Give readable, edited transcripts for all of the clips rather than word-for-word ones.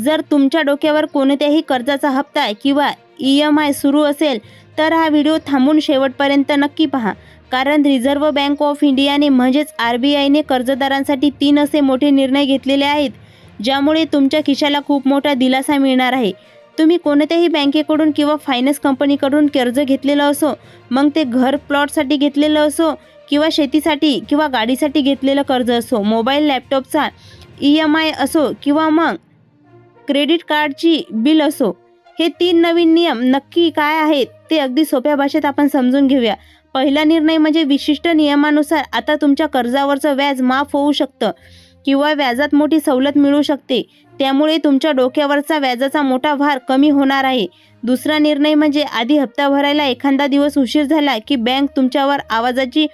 जर तुमच्या डोक्यावर कोणत्याही कर्जाचा हप्ता किंवा EMI सुरू असेल तर हा व्हिडिओ थांबून शेवटपर्यंत नक्की पहा, कारण रिझर्व्ह बँक ऑफ इंडियाने म्हणजेच RBIने कर्जदारांसाठी 3 असे मोठे निर्णय घेतलेले आहेत ज्यामुळे तुमच्या खिशाला खूप मोठा दिलासा मिळणार आहे। तुम्ही कोणत्याही बँकेकडून किंवा फायनान्स कंपनीकडून कर्ज घेतलेलं असो, मग ते घर प्लॉटसाठी घेतलेलं असो किंवा शेतीसाठी किंवा गाडीसाठी घेतलेलं कर्ज असो, मोबाईल लॅपटॉपचा EMI असो किंवा मग क्रेडिट कार्डची बिल असो, हे 3 नवीन नियम नक्की काय आहेत ते अगदी सोप्या भाषेत आपण समजून घेऊया। पहिला निर्णय म्हणजे विशिष्ट नियमानुसार आता तुमच्या कर्जावरचं व्याज माफ होऊ शकतं किंवा व्याजात मोठी सवलत मिळू शकते, त्यामुळे तुमच्या डोक्यावरचा व्याजाचा मोठा भार कमी होणार आहे। दुसरा निर्णय म्हणजे आधी हप्ता भरायला एखादा दिवस उशीर झाला की बँक तुमच्यावर आवाजाची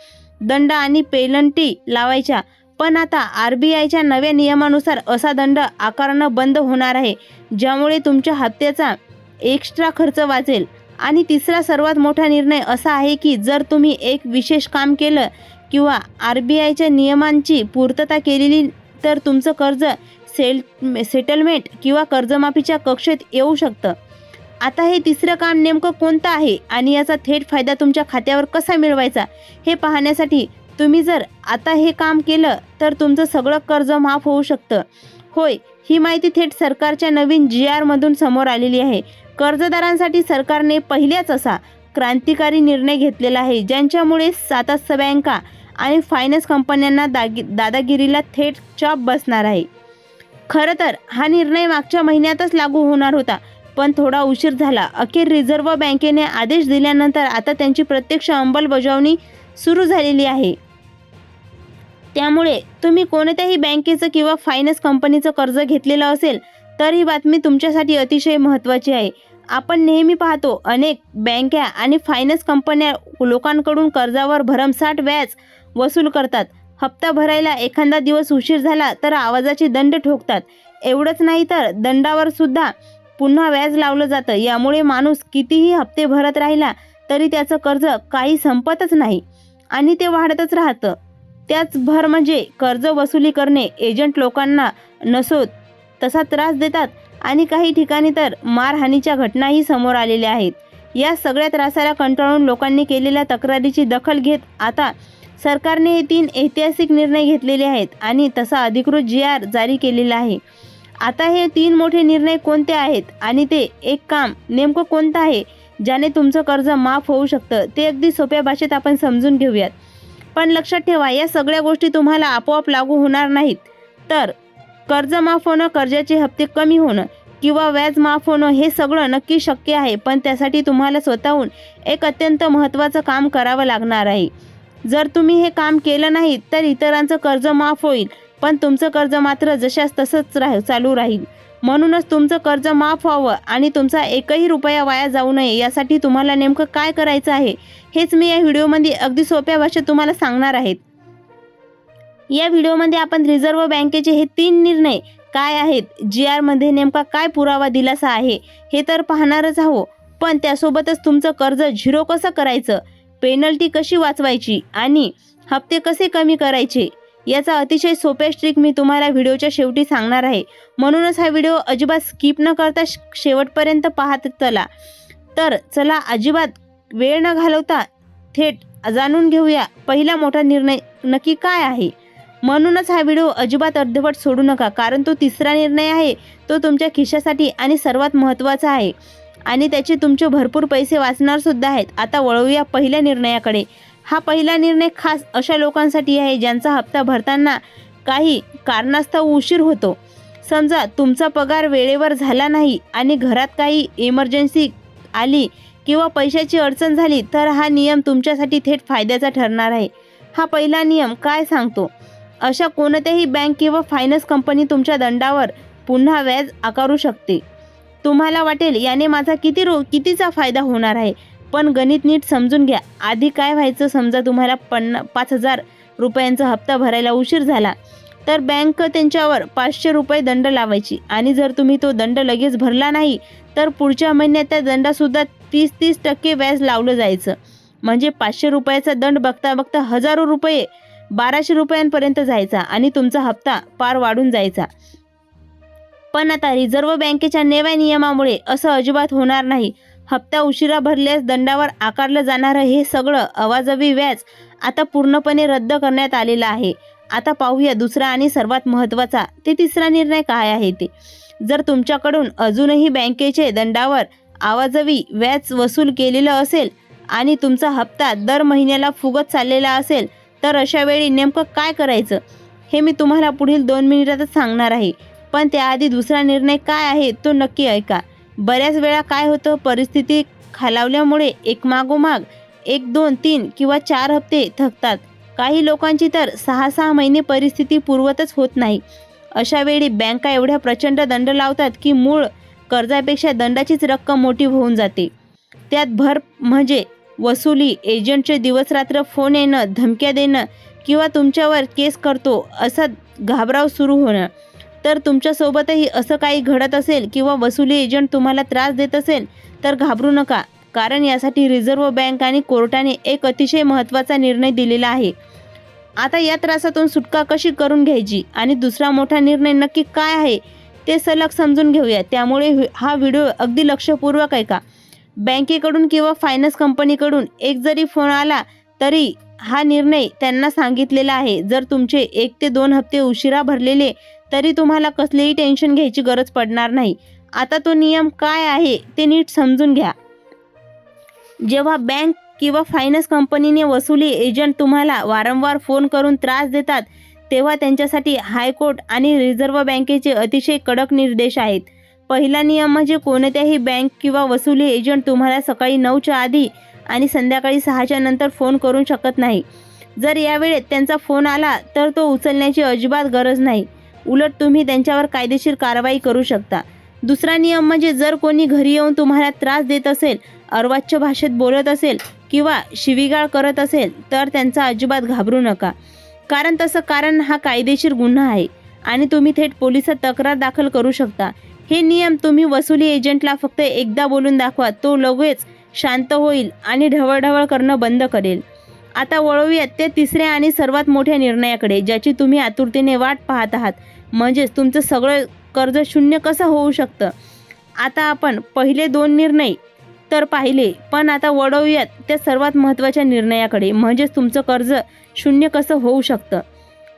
दंड आणि पेनल्टी लावायच्या, पण आता RBIच्या नव्या नियमानुसार असा दंड आकारणं बंद होणार आहे, ज्यामुळे तुमच्या हप्त्याचा एक्स्ट्रा खर्च वाचेल। आणि तिसरा सर्वात मोठा निर्णय असा आहे की जर तुम्ही एक विशेष काम केलं किंवा RBIच्या नियमांची पूर्तता केलेली तर तुमचं कर्ज सेटलमेंट किंवा कर्जमाफीच्या कक्षेत येऊ शकतं। आता हे तिसरं काम नेमकं कोणतं आहे आणि याचा थेट फायदा तुमच्या खात्यावर कसा मिळवायचा हे पाहण्यासाठी तुम्ही जर आता हे काम केलं तर तुमचं सगळं कर्ज माफ होऊ शकतं। होय, ही माहिती थेट सरकारच्या नवीन GR मधून समोर आलेली आहे। कर्जदारांसाठी सरकारने पहिल्याच असा क्रांतिकारी निर्णय घेतलेला आहे ज्यांच्यामुळे सातत्य बँका आणि फायनान्स कंपन्यांना दादागिरीला थेट चाप बसणार आहे। खरं तर हा निर्णय मागच्या महिन्यातच लागू होणार होता, पण थोडा उशीर झाला। अखेर रिझर्व्ह बँकेने आदेश दिल्यानंतर आता त्यांची प्रत्यक्ष अंमलबजावणी सुरू झालेली आहे। त्यामुळे तुम्ही कोणत्याही बँकेचं किंवा फायनान्स कंपनीचं कर्ज घेतलेलं असेल तर ही बातमी तुमच्यासाठी अतिशय महत्त्वाची आहे। आपण नेहमी पाहतो अनेक बँका आणि फायनान्स कंपन्या लोकांकडून कर्जावर भरमसाठ व्याज वसूल करतात। हप्ता भरायला एखादा दिवस उशीर झाला तर आवाजाचे दंड ठोकतात। एवढंच नाही तर दंडावर सुद्धा पुन्हा व्याज लावलं जातं। यामुळे माणूस कितीही हप्ते भरत राहिला तरी त्याचं कर्ज काही संपतच नाही आणि ते वाढतच राहतं। त्याच भर म्हणजे कर्ज वसुली करणे एजंट लोकांना नसो तसा त्रास देतात आणि काही ठिकाणी तर मारहाणीच्या घटनाही समोर आलेल्या आहेत। या सगळ्या त्रासाला कंटाळून लोकांनी केलेल्या तक्रारीची दखल घेत आता सरकारने हे 3 ऐतिहासिक निर्णय घेतलेले आहेत आणि तसा अधिकृत GR जारी केलेला आहे। आता हे 3 मोठे निर्णय कोणते आहेत आणि ते एक काम नेमकं कोणतं आहे ज्याने तुमचं कर्ज माफ होऊ शकतं ते अगदी सोप्या भाषेत आपण समजून घेऊयात। पण लक्षात ठेवा, या सगळ्या गोष्टी तुम्हाला आपोआप लागू होणार नाहीत। तर कर्ज माफ होणं, कर्जाचे हप्ते कमी होणं किंवा व्याज माफ होणं हे सगळं नक्की शक्य आहे, पण त्यासाठी तुम्हाला स्वतःहून एक अत्यंत महत्त्वाचं काम करावं लागणार आहे। जर तुम्ही हे काम केलं नाही तर इतरांचं कर्ज माफ होईल, पण तुमचं कर्ज मात्र जशास तसंच चालू राहील। म्हणूनच तुमचं कर्ज माफ व्हावं आणि तुमचा एकही रुपया वाया जाऊ नये यासाठी तुम्हाला नेमकं काय करायचं आहे हेच मी या व्हिडिओमध्ये अगदी सोप्या भाषेत तुम्हाला सांगणार आहेत। या व्हिडिओमध्ये आपण रिझर्व्ह बँकेचे हे 3 निर्णय काय आहेत, GR मध्ये नेमका काय पुरावा दिलासा आहे हे तर पाहणारच आहोत, पण त्यासोबतच तुमचं कर्ज झिरो कसं करायचं, पेनल्टी कशी वाचवायची आणि हप्ते कसे कमी करायचे याचा अतिशय सोप्या ट्रिक मी तुम्हाला व्हिडिओच्या शेवटी सांगणार आहे। म्हणूनच हा व्हिडिओ अजिबात स्किप न करता शेवटपर्यंत पाहत चला। तर चला अजिबात वेळ न घालवता थेट जाणून घेऊया पहिला मोठा निर्णय नक्की काय आहे। म्हणूनच हा व्हिडिओ अजिबात अर्धवट सोडू नका, कारण तो तिसरा निर्णय आहे तो तुमच्या खिशासाठी आणि सर्वात महत्त्वाचा आहे आणि त्याचे तुमचे भरपूर पैसे वाचणार सुद्धा आहेत। आता वळूया पहिल्या निर्णयाकडे। हा पहिला निर्णय खास अशा लोकांसाठी आहे ज्यांचा हप्ता भरताना काही कारणास्तव उशीर होतो। समजा तुमचा पगार वेळेवर झाला नाही आणि घरात काही इमर्जन्सी आली किंवा पैशाची अडचण झाली तर हा नियम तुमच्यासाठी थेट फायद्याचा ठरणार आहे। हा पहिला नियम काय सांगतो, अशा कोणत्याही बँक किंवा फायनान्स कंपनी तुमच्या दंडावर पुन्हा व्याज आकारू शकते। तुम्हाला वाटेल याने माझा कितीचा फायदा होणार आहे, पण गणित नीट समजून घ्या। आधी काय व्हायचं, समजा तुम्हाला 5,000 रुपयांचा हप्ता भरायला उशीर झाला तर बँक त्यांच्यावर 500 रुपये दंड लावायची आणि जर तुम्ही तो दंड लगेच भरला नाही तर पुढच्या महिन्यात त्या दंडासुद्धा 30% व्याज लावलं जायचं। म्हणजे 500 रुपयाचा दंड बघता बघता हजारो रुपये 1200 रुपयांपर्यंत जायचा आणि तुमचा हप्ता पार वाढून जायचा। पण आता रिझर्व्ह बँकेच्या नव्या नियमामुळे असं अजिबात होणार नाही. हप्ता उशिरा भरल्यास दंडावर आकारलं जाणारं हे सगळं अवाजवी व्याज आता पूर्णपणे रद्द करण्यात आलेलं आहे. आता पाहूया दुसरा आणि सर्वात महत्त्वाचा ते तिसरा निर्णय काय आहे ते. जर तुमच्याकडून अजूनही बँकेचे दंडावर अवाजवी व्याज वसूल केलेलं असेल आणि तुमचा हप्ता दर महिन्याला फुगत चाललेला असेल तर अशा वेळी नेमकं काय करायचं हे मी तुम्हाला पुढील 2 मिनिटातच सांगणार आहे. पण त्याआधी दुसरा निर्णय काय आहे तो नक्की ऐका. बऱ्याच वेळा काय होतं, परिस्थिती खालावल्यामुळे एकमागोमाग 1, 2, 3 किंवा 4 हप्ते थकतात. काही लोकांची तर 6-6 महिने परिस्थिती पूर्वतच होत नाही. अशा वेळी बँका एवढ्या प्रचंड दंड लावतात की मूळ कर्जापेक्षा दंडाचीच रक्कम मोठी होऊन जाते. त्यात भर म्हणजे वसुली, एजंटचे दिवसरात्र फोन येणं, धमक्या देणं किंवा तुमच्यावर केस करतो असा घाबराव सुरू होणं. तर तुमच्यासोबतही असं काही घडत असेल किंवा वसुली एजंट तुम्हाला त्रास देत असेल तर घाबरू नका, कारण यासाठी रिझर्व्ह बँक आणि कोर्टाने एक अतिशय महत्त्वाचा निर्णय दिलेला आहे. आता या त्रासातून सुटका कशी करून घ्यायची आणि दुसरा मोठा निर्णय नक्की काय आहे ते सलग समजून घेऊया. त्यामुळे हा व्हिडिओ अगदी लक्षपूर्वक ऐका. बँकेकडून किंवा फायनान्स कंपनीकडून एक जरी फोन आला तरी हा निर्णय त्यांना सांगितलेला आहे. जर तुमचे 1 ते 2 हप्ते उशिरा भरलेले तरी तुम्हाला कसलेही टेन्शन घ्यायची गरज पडणार नाही. आता तो नियम काय आहे ते नीट समजून घ्या. जेव्हा बँक किंवा फायनान्स कंपनीने वसुली एजंट तुम्हाला वारंवार फोन करून त्रास देतात तेव्हा त्यांच्यासाठी हायकोर्ट आणि रिझर्व्ह बँकेचे अतिशय कडक निर्देश आहेत. पहिला नियम म्हणजे कोणत्याही बँक किंवा वसुली एजंट तुम्हाला सकाळी 9च्या आधी आणि संध्याकाळी 6च्या नंतर फोन करू शकत नाही. जर या वेळेत त्यांचा फोन आला तर तो उचलण्याची अजिबात गरज नाही. उलट तुम्ही त्यांच्यावर कायदेशीर कारवाई करू शकता. दुसरा नियम म्हणजे जर कोणी घरी येऊन तुम्हाला त्रास देत असेल, अर्वाच्य भाषेत बोलत असेल किंवा शिवीगाळ करत असेल तर त्यांचा अजिबात घाबरू नका, कारण हा कायदेशीर गुन्हा आहे आणि तुम्ही थेट पोलिसात तक्रार दाखल करू शकता. हे नियम तुम्ही वसुली एजंटला फक्त एकदा बोलून दाखवा, तो लगेच शांत होईल आणि ढवळढवळ करणं बंद करेल. आता वळूयात त्या तिसऱ्या आणि सर्वात मोठ्या निर्णयाकडे, ज्याची तुम्ही आतुरतेने वाट पाहत आहात, म्हणजेच तुमचं सगळं कर्ज शून्य कसं होऊ शकतं. आता आपण पहिले 2 निर्णय तर पाहिले, पण आता वळूयात त्या सर्वात महत्त्वाच्या निर्णयाकडे, म्हणजेच तुमचं कर्ज शून्य कसं होऊ शकतं.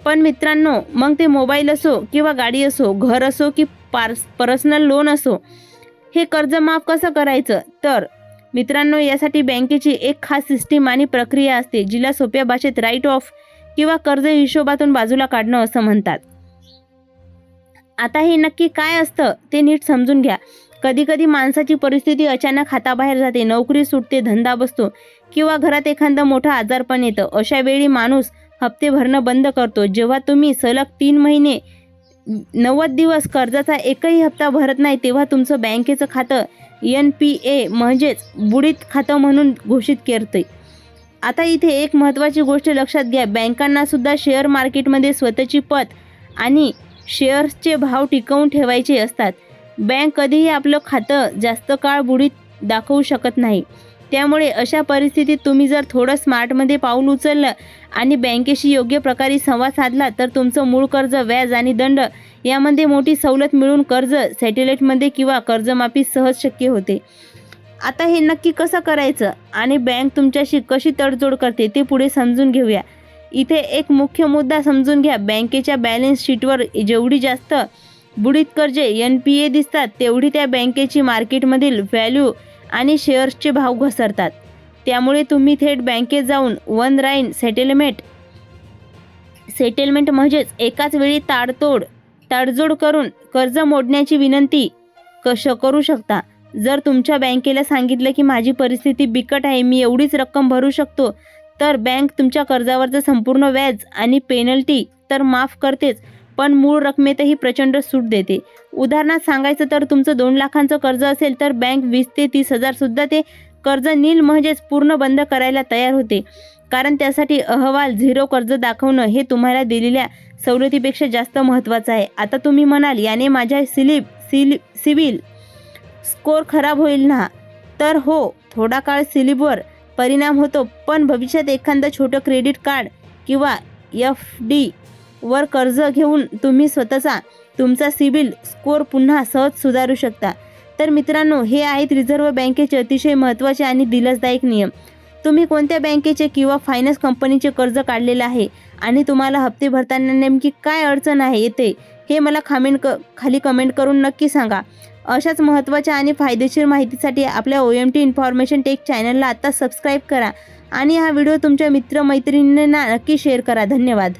पण मित्रांनो, मग ते मोबाईल असो किंवा गाडी असो, घर असो की पर्सनल लोन असो, हे कर्ज माफ कसं करायचं. तर मित्रांनो, यासाठी बँकेची एक खास सिस्टीम आणि प्रक्रिया असते, जिला सोप्या भाषेत राईट ऑफ किंवा कर्ज हिशोबातून बाजूला काढणं असं म्हणतात. आता हे नक्की काय असतं ते नीट समजून घ्या. कधीकधी माणसाची परिस्थिती अचानक हाताबाहेर जाते, नोकरी सुटते, धंदा बसतो किंवा घरात एखादं मोठं आजारपण येतं. अशा वेळी माणूस हप्ते भरणं बंद करतो. जेव्हा तुम्ही सलग 3 महिने 90 दिवस कर्जाचा एकही हप्ता भरत नाही तेव्हा तुमचं बँकेचं खातं NPA म्हणजेच बुडीत खातं म्हणून घोषित करते. आता इथे एक महत्त्वाची गोष्ट लक्षात घ्या. बँकांना सुद्धा शेअर मार्केटमध्ये स्वतःची पत आणि शेअर्सचे भाव टिकवून ठेवायचे असतात. बँक कधीही आपलं खातं जास्त काळ बुडीत दाखवू शकत नाही. त्यामुळे अशा परिस्थितीत तुम्ही जर थोडं स्मार्टमध्ये पाऊल उचललं आणि बँकेशी योग्य प्रकारे संवाद साधला तर तुमचं मूळ कर्ज, व्याज आणि दंड यामध्ये मोठी सवलत मिळून कर्ज सेटलमेंटमध्ये किंवा कर्जमाफी सहज शक्य होते. आता हे नक्की कसं करायचं आणि बँक तुमच्याशी कशी तडजोड करते ते पुढे समजून घेऊया. इथे एक मुख्य मुद्दा समजून घ्या. बँकेच्या बॅलन्स शीटवर जेवढी जास्त बुडीत कर्जे NPA दिसतात तेवढी त्या बँकेची मार्केटमधील व्हॅल्यू आणि शेअर्सचे भाव घसरतात. त्यामुळे तुम्ही थेट बँकेत जाऊन वन राईन सेटलमेंट म्हणजेच एकाच वेळी तडजोड करून कर्ज मोडण्याची विनंती करू शकता. जर तुमच्या बँकेला सांगितलं की माझी परिस्थिती बिकट आहे, मी एवढीच रक्कम भरू शकतो, तर बँक तुमच्या कर्जावरचं संपूर्ण व्याज आणि पेनल्टी तर माफ करतेच, पण मूळ रकमेतही प्रचंड सूट देते. उदाहरणार्थ सांगायचं तर तुमचं 2 लाखांचं कर्ज असेल तर बँक 20 ते 30,000 सुद्धा ते कर्ज नील म्हणजेच पूर्ण बंद करायला तयार होते, कारण त्यासाठी अहवाल 0 कर्ज दाखवणं हे तुम्हाला दिलेल्या सवलतीपेक्षा जास्त महत्त्वाचं आहे. आता तुम्ही म्हणाल, याने माझ्या सिबिल स्कोअर खराब होईल ना? तर हो, थोडा काळ सिबिलवर परिणाम होतो, पण भविष्यात एखादं छोटं क्रेडिट कार्ड किंवा FD वर कर्ज घेऊन तुम्ही स्वतःचा तुमचा सिबिल स्कोअर पुन्हा सहज सुधारू शकता. तर मित्रांनो, हे आहेत रिझर्व्ह बँकेचे अतिशय महत्त्वाचे आणि दिलासदायक नियम. तुम्ही कोणत्या बँकेचे किंवा फायनान्स कंपनीचे कर्ज काढलेले आहे आणि तुम्हाला हप्ते भरताना नेमकी काय अडचण येते हे मला खाली कमेंट करून नक्की सांगा. अशाच महत्त्वाच्या आणि फायदेशीर माहितीसाठी आपल्या OMT इन्फॉर्मेशन टेक चॅनलला आता सबस्क्राईब करा आणि हा व्हिडिओ तुमच्या मित्रमैत्रिणींना नक्की शेअर करा. धन्यवाद.